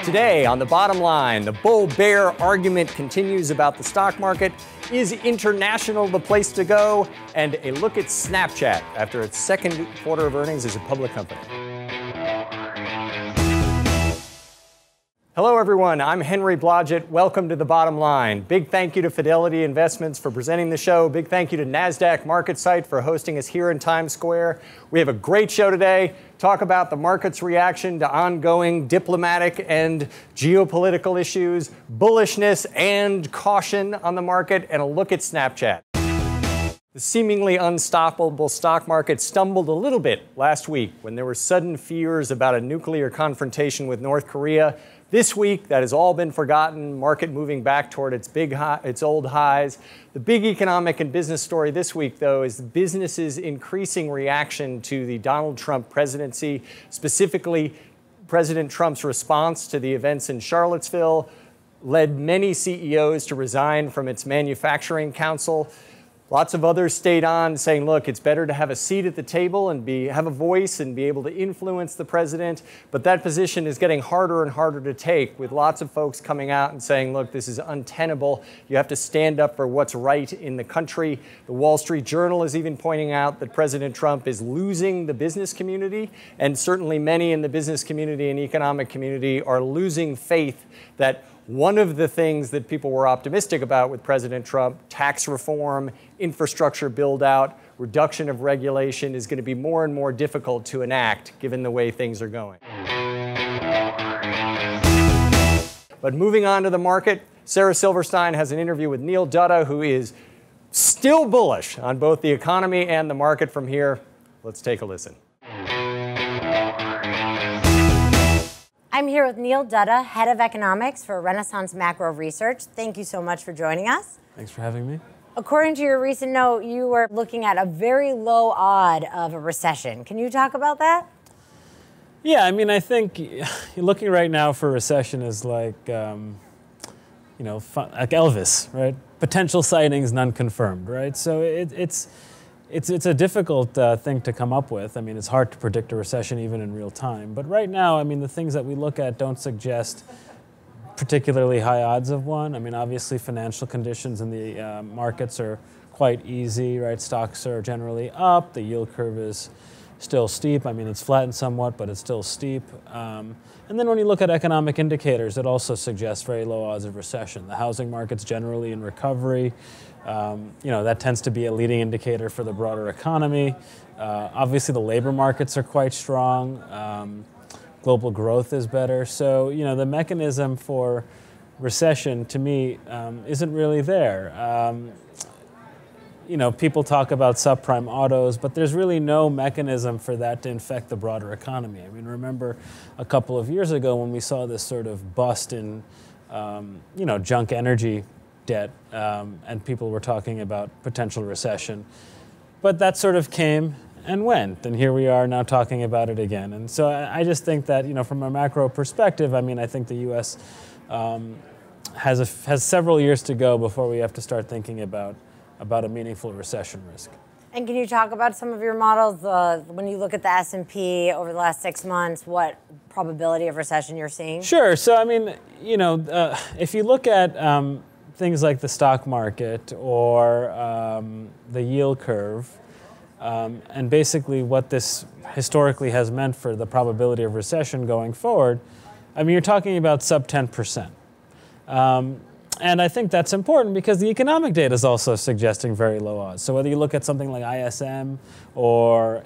Today on The Bottom Line, the bull-bear argument continues about the stock market. Is international the place to go? And a look at Snapchat after its second quarter of earnings as a public company. Hello, everyone. I'm Henry Blodget. Welcome to The Bottom Line. Big thank you to Fidelity Investments for presenting the show. Big thank you to NASDAQ MarketSite for hosting us here in Times Square. We have a great show today. Talk about the market's reaction to ongoing diplomatic and geopolitical issues, bullishness and caution on the market, and a look at Snapchat. The seemingly unstoppable stock market stumbled a little bit last week when there were sudden fears about a nuclear confrontation with North Korea. This week, that has all been forgotten, market moving back toward its old highs. The big economic and business story this week, though, is the businesses' increasing reaction to the Donald Trump presidency, specifically President Trump's response to the events in Charlottesville, led many CEOs to resign from its manufacturing council. Lots of others stayed on, saying, look, it's better to have a seat at the table and have a voice and be able to influence the president. But that position is getting harder and harder to take, with lots of folks coming out and saying, look, this is untenable. You have to stand up for what's right in the country. The Wall Street Journal is even pointing out that President Trump is losing the business community. And certainly many in the business community and economic community are losing faith that one of the things that people were optimistic about with President Trump, tax reform, infrastructure build-out, reduction of regulation, is going to be more and more difficult to enact given the way things are going. But moving on to the market, Sara Silverstein has an interview with Neil Dutta, who is still bullish on both the economy and the market from here. Let's take a listen. I'm here with Neil Dutta, Head of Economics for Renaissance Macro Research. Thank you so much for joining us. Thanks for having me. According to your recent note, you were looking at a very low odd of a recession. Can you talk about that? Yeah, I mean, I think looking right now for a recession is like, like Elvis, right? Potential sightings, none confirmed, right? So it's a difficult thing to come up with. I mean, it's hard to predict a recession even in real time. But right now, I mean, the things that we look at don't suggest particularly high odds of one. I mean, obviously, financial conditions in the markets are quite easy, right? Stocks are generally up. The yield curve is still steep. I mean, it's flattened somewhat, but it's still steep. And then when you look at economic indicators, it also suggests very low odds of recession. The housing market's generally in recovery. That tends to be a leading indicator for the broader economy. Obviously, the labor markets are quite strong. Global growth is better. So, the mechanism for recession, to me, isn't really there. People talk about subprime autos, but there's really no mechanism for that to infect the broader economy. I mean, remember a couple of years ago when we saw this sort of bust in, junk energy debt, and people were talking about potential recession. But that sort of came and went, and here we are now talking about it again. And so I just think that, from a macro perspective, I mean, I think the U.S. Has several years to go before we have to start thinking about a meaningful recession risk. And can you talk about some of your models? When you look at the S&P over the last 6 months, what probability of recession you're seeing? Sure. So, I mean, if you look at things like the stock market or the yield curve, and basically what this historically has meant for the probability of recession going forward, I mean, you're talking about sub 10%. And I think that's important because the economic data is also suggesting very low odds. So whether you look at something like ISM or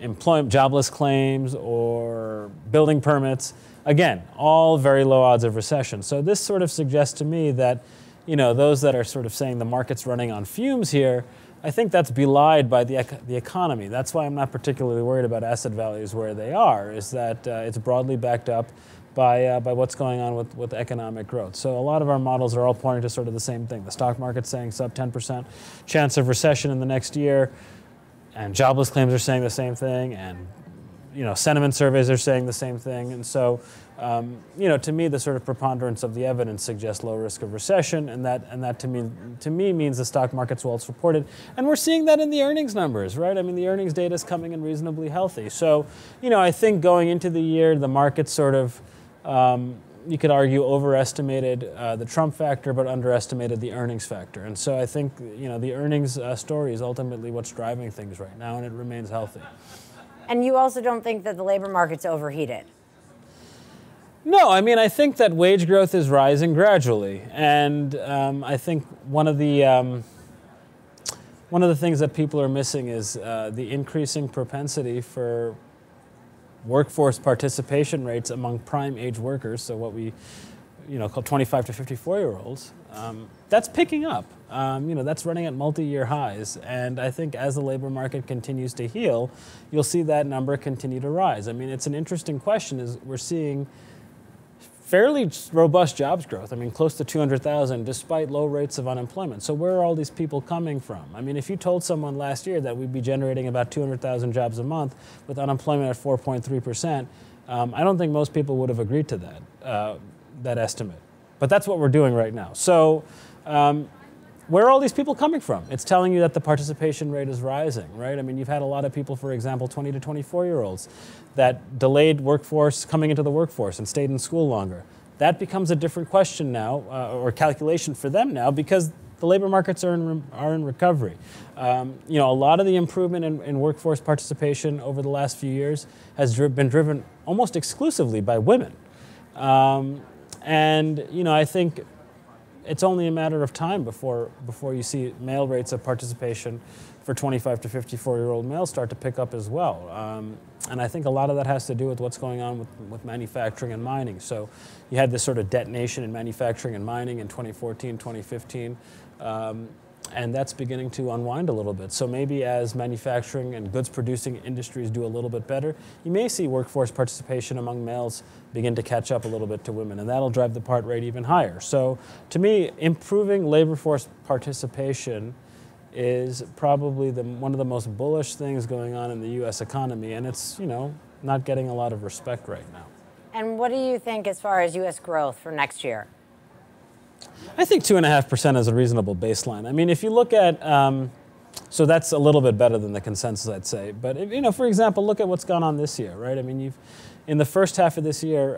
jobless claims or building permits, again, all very low odds of recession. So this sort of suggests to me that, those that are sort of saying the market's running on fumes here, I think that's belied by the economy. That's why I'm not particularly worried about asset values where they are, is that it's broadly backed up by what's going on with economic growth. So a lot of our models are all pointing to sort of the same thing. The stock market's saying sub 10% chance of recession in the next year, and jobless claims are saying the same thing, and sentiment surveys are saying the same thing. And so, to me, the sort of preponderance of the evidence suggests low risk of recession, and that to me means the stock market's well supported. And we're seeing that in the earnings numbers, right? I mean, the earnings data is coming in reasonably healthy. So, I think going into the year, the market sort of you could argue, overestimated the Trump factor, but underestimated the earnings factor. And so I think, you know, the earnings story is ultimately what's driving things right now, and it remains healthy. And you also don't think that the labor market's overheated? No, I mean, I think that wage growth is rising gradually, and I think one of the things that people are missing is the increasing propensity for workforce participation rates among prime age workers, so what we call 25 to 54-year-olds. That's picking up. That's running at multi-year highs, and I think as the labor market continues to heal, you'll see that number continue to rise. I mean, it's an interesting question, is we're seeing fairly robust jobs growth. I mean, close to 200,000 despite low rates of unemployment. So where are all these people coming from? I mean, if you told someone last year that we'd be generating about 200,000 jobs a month with unemployment at 4.3%, I don't think most people would have agreed to that estimate. But that's what we're doing right now. So where are all these people coming from? It's telling you that the participation rate is rising, right? I mean, you've had a lot of people, for example, 20 to 24-year-olds that delayed coming into the workforce and stayed in school longer. That becomes a different question now, or calculation for them now, because the labor markets are in recovery. A lot of the improvement in workforce participation over the last few years has been driven almost exclusively by women. I think it's only a matter of time before you see male rates of participation for 25 to 54-year-old males start to pick up as well. And I think a lot of that has to do with what's going on with manufacturing and mining. So you had this sort of detonation in manufacturing and mining in 2014, 2015, and that's beginning to unwind a little bit. So maybe as manufacturing and goods-producing industries do a little bit better, you may see workforce participation among males begin to catch up a little bit to women, and that'll drive the part rate even higher. So to me, improving labor force participation is probably one of the most bullish things going on in the U.S. economy, and it's, not getting a lot of respect right now. And what do you think as far as U.S. growth for next year? I think 2.5% is a reasonable baseline. I mean, if you look at, so that's a little bit better than the consensus, I'd say. But, for example, look at what's gone on this year, right? I mean, in the first half of this year,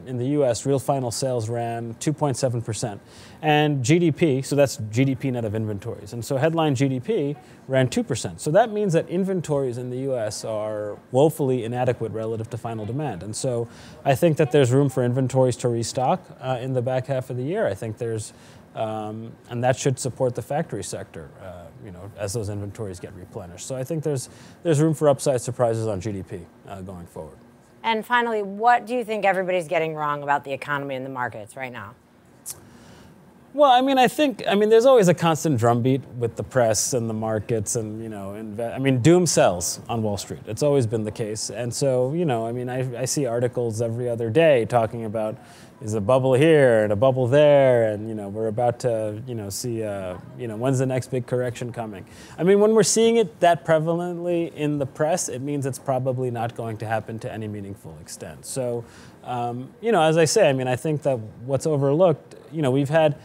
in the U.S., real final sales ran 2.7%. And GDP, so that's GDP net of inventories. And so headline GDP ran 2%. So that means that inventories in the U.S. are woefully inadequate relative to final demand. And so I think that there's room for inventories to restock in the back half of the year. I think there's, and that should support the factory sector, as those inventories get replenished. So I think there's room for upside surprises on GDP going forward. And finally, what do you think everybody's getting wrong about the economy and the markets right now? Well, I mean, there's always a constant drumbeat with the press and the markets, and doom sells on Wall Street. It's always been the case, and so I see articles every other day talking about is a bubble here and a bubble there, and we're about to see when's the next big correction coming. I mean, when we're seeing it that prevalently in the press, it means it's probably not going to happen to any meaningful extent. So, as I say, I think that what's overlooked, we've had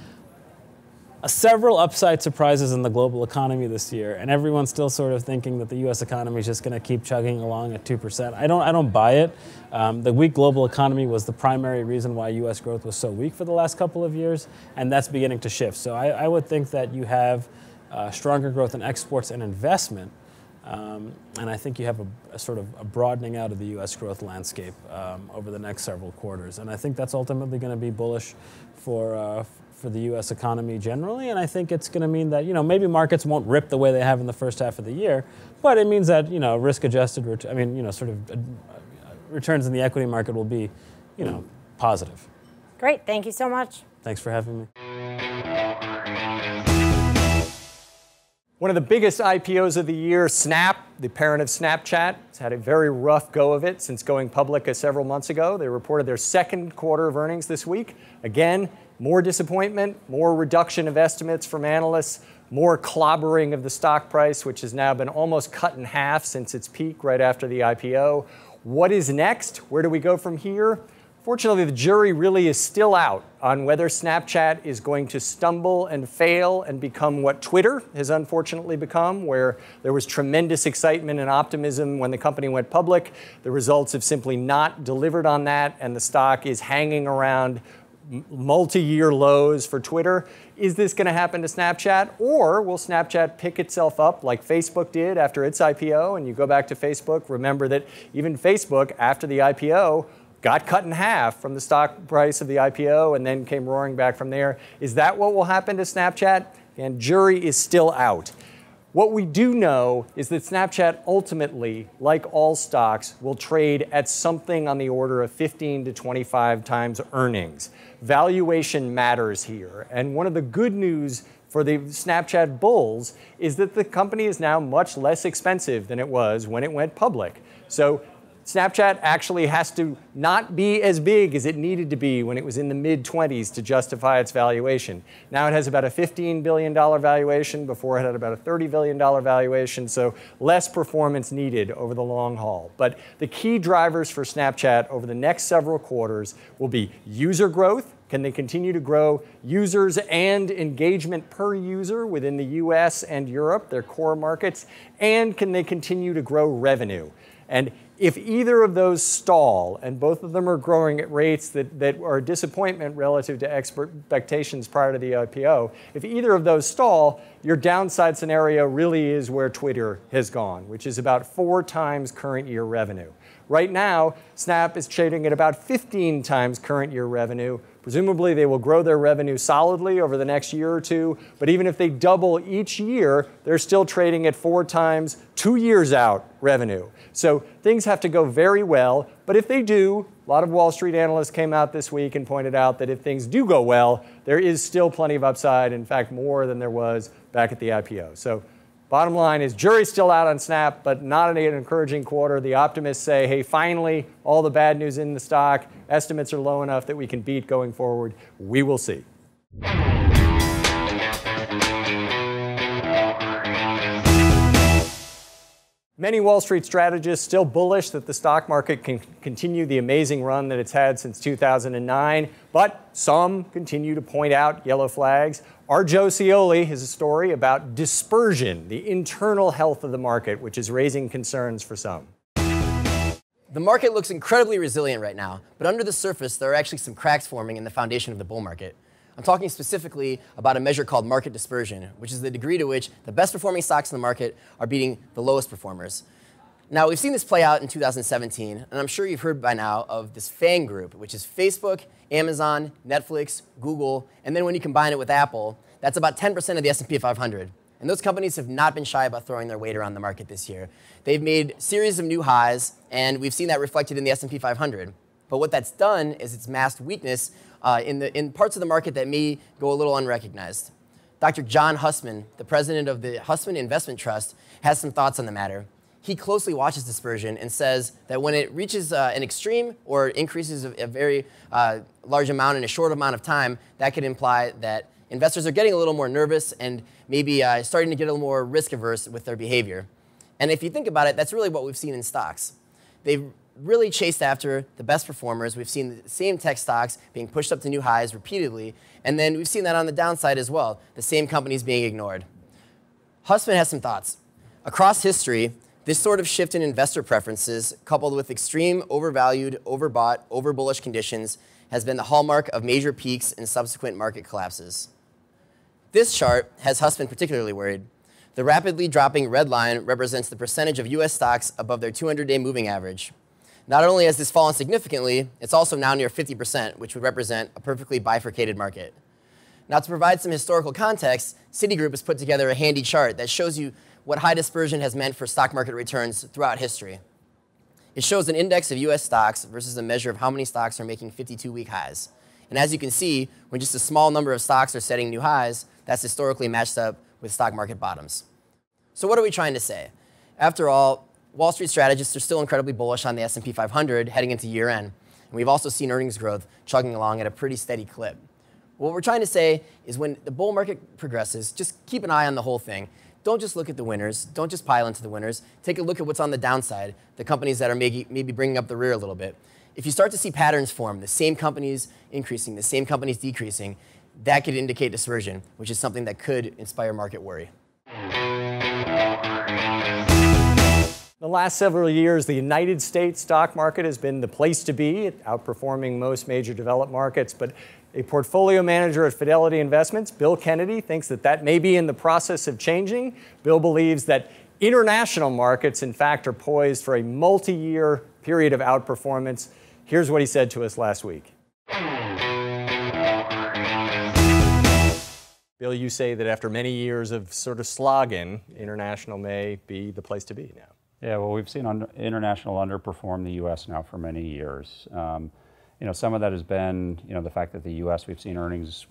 several upside surprises in the global economy this year, and everyone's still sort of thinking that the U.S. economy is just going to keep chugging along at 2%. I don't buy it. The weak global economy was the primary reason why U.S. growth was so weak for the last couple of years, and that's beginning to shift. So I would think that you have stronger growth in exports and investment, and I think you have a sort of a broadening out of the U.S. growth landscape over the next several quarters, and I think that's ultimately going to be bullish for the U.S. economy generally, and I think it's going to mean that maybe markets won't rip the way they have in the first half of the year, but it means that risk-adjusted, returns in the equity market will be positive. Great, thank you so much. Thanks for having me. One of the biggest IPOs of the year, Snap, the parent of Snapchat, has had a very rough go of it since going public several months ago. They reported their second quarter of earnings this week. Again, more disappointment, more reduction of estimates from analysts, more clobbering of the stock price, which has now been almost cut in half since its peak right after the IPO. What is next? Where do we go from here? Fortunately, the jury really is still out on whether Snapchat is going to stumble and fail and become what Twitter has unfortunately become, where there was tremendous excitement and optimism when the company went public. The results have simply not delivered on that, and the stock is hanging around multi-year lows for Twitter. Is this going to happen to Snapchat, or will Snapchat pick itself up like Facebook did after its IPO? And you go back to Facebook, remember that even Facebook, after the IPO, got cut in half from the stock price of the IPO and then came roaring back from there. Is that what will happen to Snapchat? And jury is still out. What we do know is that Snapchat ultimately, like all stocks, will trade at something on the order of 15 to 25 times earnings. Valuation matters here. And one of the good news for the Snapchat bulls is that the company is now much less expensive than it was when it went public. So Snapchat actually has to not be as big as it needed to be when it was in the mid-20s to justify its valuation. Now it has about a $15 billion valuation. Before it had about a $30 billion valuation, so less performance needed over the long haul. But the key drivers for Snapchat over the next several quarters will be user growth. Can they continue to grow users and engagement per user within the US and Europe, their core markets? And can they continue to grow revenue? And if either of those stall, and both of them are growing at rates that are a disappointment relative to expectations prior to the IPO, if either of those stall, your downside scenario really is where Twitter has gone, which is about 4 times current year revenue. Right now, Snap is trading at about 15 times current year revenue. Presumably, they will grow their revenue solidly over the next year or two. But even if they double each year, they're still trading at 4 times 2 years out revenue. So things have to go very well. But if they do, a lot of Wall Street analysts came out this week and pointed out that if things do go well, there is still plenty of upside. In fact, more than there was back at the IPO. So bottom line is jury's still out on Snap, but not an encouraging quarter. The optimists say, hey, finally, all the bad news in the stock. Estimates are low enough that we can beat going forward. We will see. Many Wall Street strategists still bullish that the stock market can continue the amazing run that it's had since 2009, but some continue to point out yellow flags. Our Joe Cioli has a story about dispersion, the internal health of the market, which is raising concerns for some. The market looks incredibly resilient right now, but under the surface, there are actually some cracks forming in the foundation of the bull market. I'm talking specifically about a measure called market dispersion, which is the degree to which the best performing stocks in the market are beating the lowest performers. Now, we've seen this play out in 2017, and I'm sure you've heard by now of this FANG group, which is Facebook, Amazon, Netflix, Google, and then when you combine it with Apple, that's about 10% of the S&P 500. And those companies have not been shy about throwing their weight around the market this year. They've made a series of new highs, and we've seen that reflected in the S&P 500. But what that's done is it's masked weakness in parts of the market that may go a little unrecognized. Dr. John Hussman, the president of the Hussman Investment Trust, has some thoughts on the matter. He closely watches dispersion and says that when it reaches an extreme or increases a very large amount in a short amount of time, that could imply that investors are getting a little more nervous and maybe starting to get a little more risk averse with their behavior. And if you think about it, that's really what we've seen in stocks. They've really chased after the best performers. We've seen the same tech stocks being pushed up to new highs repeatedly. And then we've seen that on the downside as well, the same companies being ignored. Hussman has some thoughts. Across history, this sort of shift in investor preferences, coupled with extreme overvalued, overbought, overbullish conditions, has been the hallmark of major peaks and subsequent market collapses. This chart has Hussman particularly worried. The rapidly dropping red line represents the percentage of US stocks above their 200-day moving average. Not only has this fallen significantly, it's also now near 50%, which would represent a perfectly bifurcated market. Now, to provide some historical context, Citigroup has put together a handy chart that shows you what high dispersion has meant for stock market returns throughout history. It shows an index of US stocks versus a measure of how many stocks are making 52-week highs. And as you can see, when just a small number of stocks are setting new highs, that's historically matched up with stock market bottoms. So what are we trying to say? After all, Wall Street strategists are still incredibly bullish on the S&P 500 heading into year end. And we've also seen earnings growth chugging along at a pretty steady clip. What we're trying to say is when the bull market progresses, just keep an eye on the whole thing. Don't just look at the winners. Don't just pile into the winners. Take a look at what's on the downside, the companies that are maybe bringing up the rear a little bit. If you start to see patterns form, the same companies increasing, the same companies decreasing, that could indicate dispersion, which is something that could inspire market worry. The last several years, the United States stock market has been the place to be, outperforming most major developed markets. But a portfolio manager at Fidelity Investments, Bill Kennedy, thinks that that may be in the process of changing. Bill believes that international markets, in fact, are poised for a multi-year period of outperformance. Here's what he said to us last week. Bill, you say that after many years of sort of slogging, international may be the place to be now. Yeah, well, we've seen international underperform the U.S. now for many years. Some of that has been, the fact that the U.S. we've seen earnings,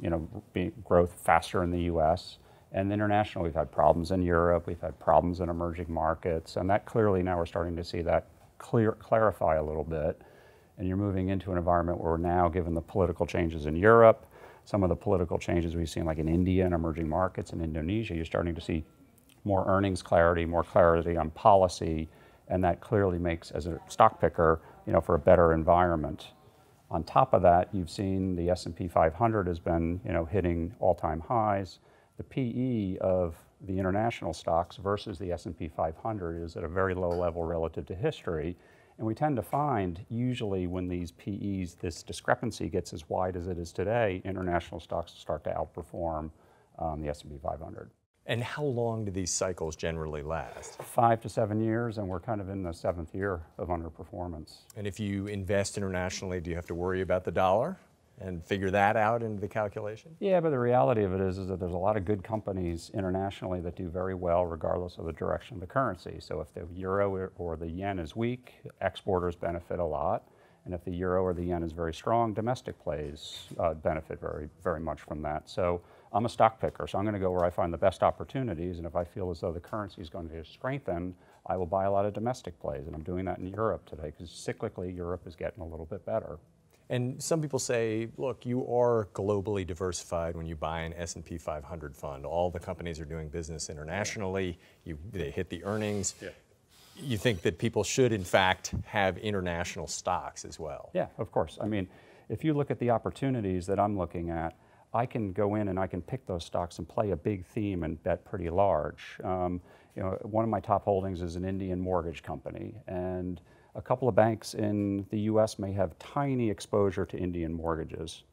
growth faster in the U.S. And international, we've had problems in Europe, we've had problems in emerging markets, and that clearly now we're starting to see that clarify a little bit. And you're moving into an environment where now, given the political changes in Europe, some of the political changes we've seen like in India and emerging markets and Indonesia, you're starting to see more earnings clarity, more clarity on policy, and that clearly makes, as a stock picker, for a better environment. On top of that, you've seen the S&P 500 has been, hitting all-time highs. The PE of the international stocks versus the S&P 500 is at a very low level relative to history. And we tend to find, usually when these PEs, this discrepancy gets as wide as it is today, international stocks start to outperform the S&P 500. And how long do these cycles generally last? 5 to 7 years, and we're kind of in the 7th year of underperformance. And if you invest internationally, do you have to worry about the dollar and figure that out into the calculation? Yeah, but the reality of it is that there's a lot of good companies internationally that do very well regardless of the direction of the currency. So if the euro or the yen is weak, exporters benefit a lot. And if the euro or the yen is very strong, domestic plays benefit very, very much from that. So I'm a stock picker, so I'm going to go where I find the best opportunities, and if I feel as though the currency is going to strengthen, I will buy a lot of domestic plays, and I'm doing that in Europe today, because cyclically, Europe is getting a little bit better. And some people say, look, you are globally diversified when you buy an S&P 500 fund. All the companies are doing business internationally. They hit the earnings. Yeah. You think that people should, in fact, have international stocks as well? Yeah, of course. I mean, if you look at the opportunities that I'm looking at, I can go in and I can pick those stocks and play a big theme and bet pretty large. One of my top holdings is an Indian mortgage company, and a couple of banks in the U.S. may have tiny exposure to Indian mortgages.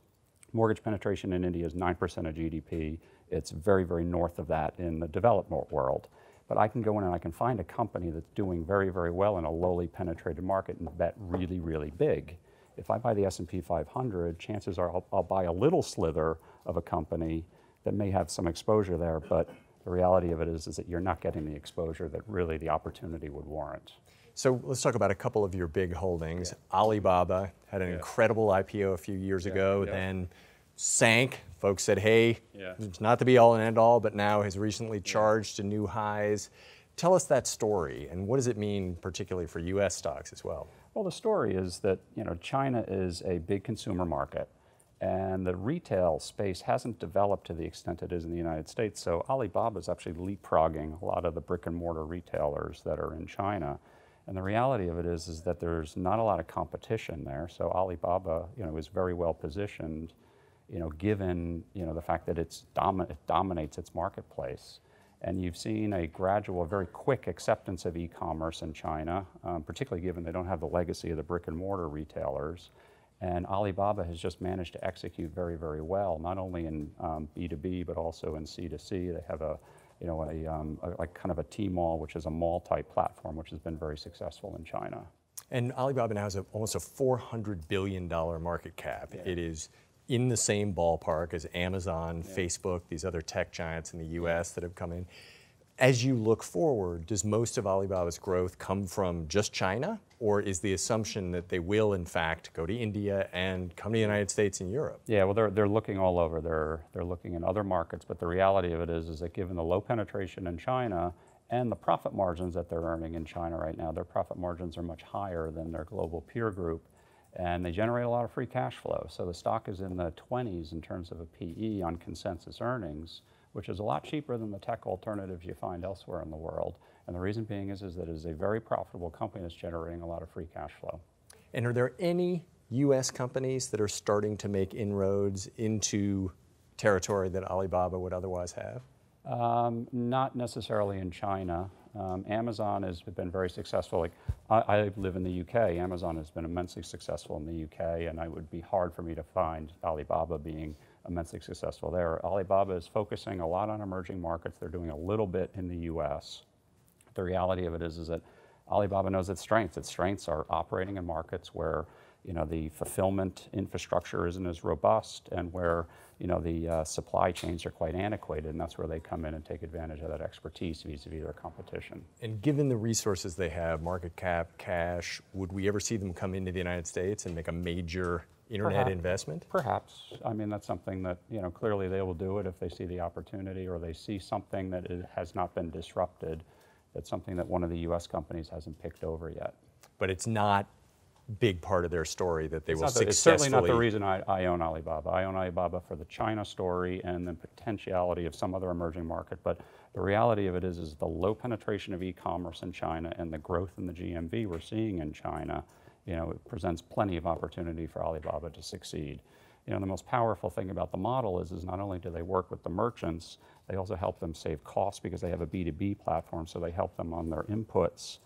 Mortgage penetration in India is 9% of GDP. It's very, very north of that in the developed world. But I can go in and I can find a company that's doing very, very well in a lowly penetrated market and bet really, really big. If I buy the S&P 500, chances are I'll buy a little slither of a company that may have some exposure there, but the reality of it is that you're not getting the exposure that really the opportunity would warrant. So let's talk about a couple of your big holdings. Yeah. Alibaba had an incredible IPO a few years ago, then sank. Folks said, hey, it's not the be all and end all, but now has recently charged to new highs. Tell us that story, and what does it mean particularly for U.S. stocks as well? Well, the story is that China is a big consumer market, and the retail space hasn't developed to the extent it is in the United States. So Alibaba is actually leapfrogging a lot of the brick and mortar retailers that are in China. And the reality of it is that there's not a lot of competition there. So Alibaba, is very well positioned, given the fact that it dominates its marketplace. And you've seen a gradual, very quick acceptance of e-commerce in China, particularly given they don't have the legacy of the brick and mortar retailers. And Alibaba has just managed to execute very, very well, not only in B2B, but also in C2C. They have a kind of a Tmall, which is a mall-type platform, which has been very successful in China. And Alibaba now has almost a $400 billion market cap. Yeah. It is in the same ballpark as Amazon, Facebook, these other tech giants in the US that have come in. As you look forward, does most of Alibaba's growth come from just China, or is the assumption that they will, in fact, go to India and come to the United States and Europe? Yeah, well, they're looking all over. They're looking in other markets, but the reality of it is that given the low penetration in China and the profit margins that they're earning in China right now, their profit margins are much higher than their global peer group, and they generate a lot of free cash flow. So the stock is in the 20s in terms of a PE on consensus earnings, which is a lot cheaper than the tech alternatives you find elsewhere in the world. And the reason being is that it is a very profitable company that's generating a lot of free cash flow. And are there any U.S. companies that are starting to make inroads into territory that Alibaba would otherwise have? Not necessarily in China. Amazon has been very successful. Like I live in the UK. Amazon has been immensely successful in the UK, and it would be hard for me to find Alibaba being immensely successful there. Alibaba is focusing a lot on emerging markets. They're doing a little bit in the US. The reality of it is that Alibaba knows its strengths. Its strengths are operating in markets where the fulfillment infrastructure isn't as robust and where the supply chains are quite antiquated, and that's where they come in and take advantage of that expertise vis-a-vis their competition. And given the resources they have, market cap, cash, would we ever see them come into the United States and make a major internet investment? Perhaps. I mean, that's something that, clearly they will do it if they see the opportunity or they see something that has not been disrupted. That's something that one of the U.S. companies hasn't picked over yet. But it's not big part of their story that they will successfully... It's certainly not the reason I own Alibaba. I own Alibaba for the China story and the potentiality of some other emerging market. But the reality of it is the low penetration of e-commerce in China and the growth in the GMV we're seeing in China, it presents plenty of opportunity for Alibaba to succeed. The most powerful thing about the model is not only do they work with the merchants, they also help them save costs because they have a B2B platform, so they help them on their inputs.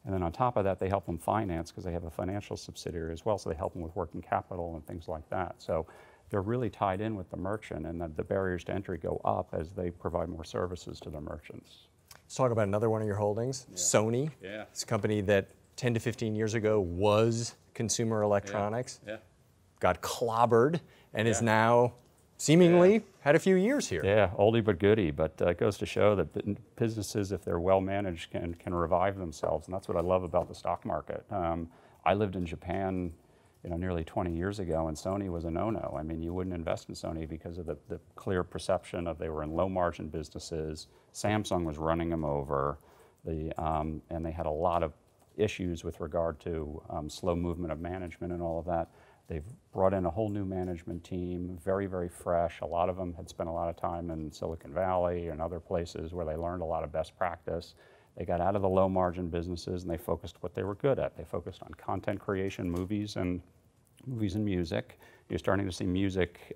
And then on top of that, they help them finance because they have a financial subsidiary as well, so they help them with working capital and things like that. So they're really tied in with the merchant, and the barriers to entry go up as they provide more services to their merchants. Let's talk about another one of your holdings, Sony. Yeah. It's a company that 10 to 15 years ago was consumer electronics, got clobbered, and is now seemingly had a few years here. Yeah, oldie but goodie, but it goes to show that businesses, if they're well managed, can revive themselves, and that's what I love about the stock market. I lived in Japan, nearly 20 years ago, and Sony was a no-no. I mean, you wouldn't invest in Sony because of the clear perception of they were in low-margin businesses. Samsung was running them over, and they had a lot of issues with regard to slow movement of management and all of that. They've brought in a whole new management team, very, very fresh. A lot of them had spent a lot of time in Silicon Valley and other places where they learned a lot of best practice. They got out of the low margin businesses and they focused what they were good at. They focused on content creation, movies and music. You're starting to see music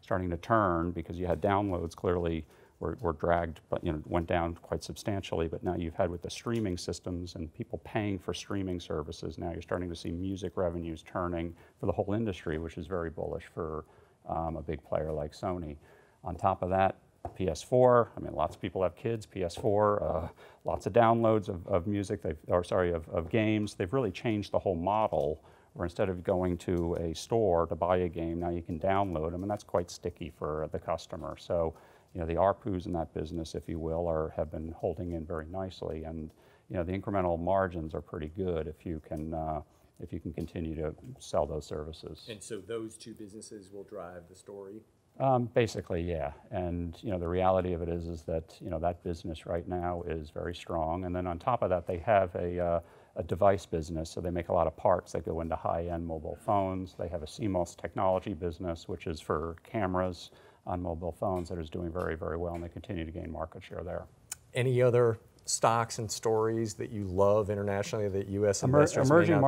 starting to turn because you had downloads clearly were dragged, but went down quite substantially. But now you've had with the streaming systems and people paying for streaming services, now you're starting to see music revenues turning for the whole industry, which is very bullish for a big player like Sony. On top of that, PS4. I mean, lots of people have kids. PS4, lots of downloads of music. Of games. They've really changed the whole model. Where instead of going to a store to buy a game, now you can download them, and that's quite sticky for the customer. So, the ARPUs in that business, if you will, have been holding in very nicely, and the incremental margins are pretty good if you can continue to sell those services. And so those two businesses will drive the story? Basically, yeah. And the reality of it is that that business right now is very strong, and then on top of that, they have a device business, so they make a lot of parts that go into high-end mobile phones. They have a CMOS technology business, which is for cameras on mobile phones, that is doing very, very well, and they continue to gain market share there. Any other stocks and stories that you love internationally that U.S. investors Emerging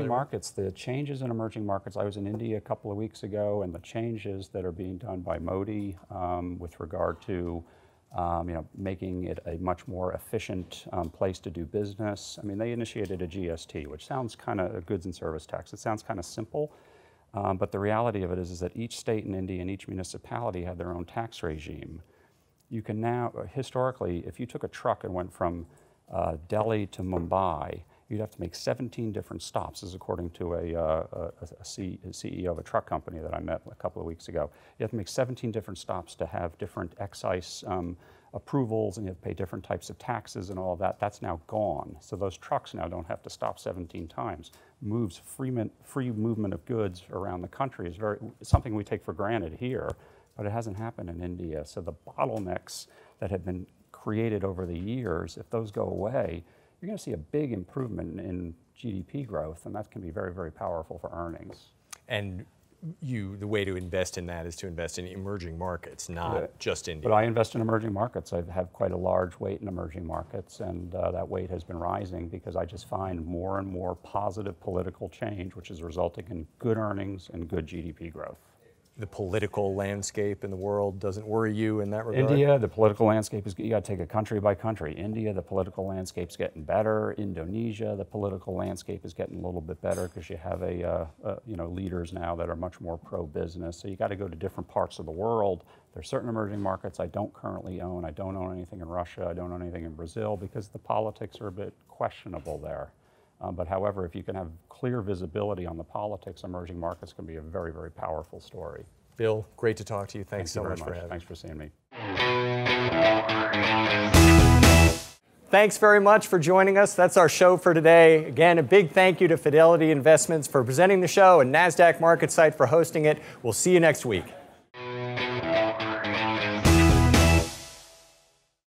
markets, the changes in emerging markets. I was in India a couple of weeks ago, and the changes that are being done by Modi with regard to making it a much more efficient place to do business. I mean, they initiated a GST, which sounds kind of a goods and service tax. It sounds kind of simple, but the reality of it is that each state in India and each municipality had their own tax regime. You can now, historically, if you took a truck and went from Delhi to Mumbai, you'd have to make 17 different stops, as according to a CEO of a truck company that I met a couple of weeks ago. You have to make 17 different stops to have different excise approvals, and you have to pay different types of taxes and all of that. That's now gone. So those trucks now don't have to stop 17 times. Free movement of goods around the country is something we take for granted here, but it hasn't happened in India. So the bottlenecks that have been created over the years, if those go away, you're going to see a big improvement in GDP growth, and that can be very, very powerful for earnings. And the way to invest in that is to invest in emerging markets, not just India. But I invest in emerging markets. I have quite a large weight in emerging markets, and that weight has been rising because I just find more and more positive political change, which is resulting in good earnings and good GDP growth. The political landscape in the world doesn't worry you in that regard? India, the political landscape is, you got to take it country by country. India, the political landscape's getting better. Indonesia, the political landscape is getting a little bit better because you have leaders now that are much more pro-business. So you got to go to different parts of the world. There's certain emerging markets I don't currently own. I don't own anything in Russia. I don't own anything in Brazil because the politics are a bit questionable there. But however, if you can have clear visibility on the politics, emerging markets can be a very, very powerful story. Bill, great to talk to you. Thanks so much for having me. Thanks for seeing me. Thanks very much for joining us. That's our show for today. Again, a big thank you to Fidelity Investments for presenting the show and NASDAQ MarketSite for hosting it. We'll see you next week.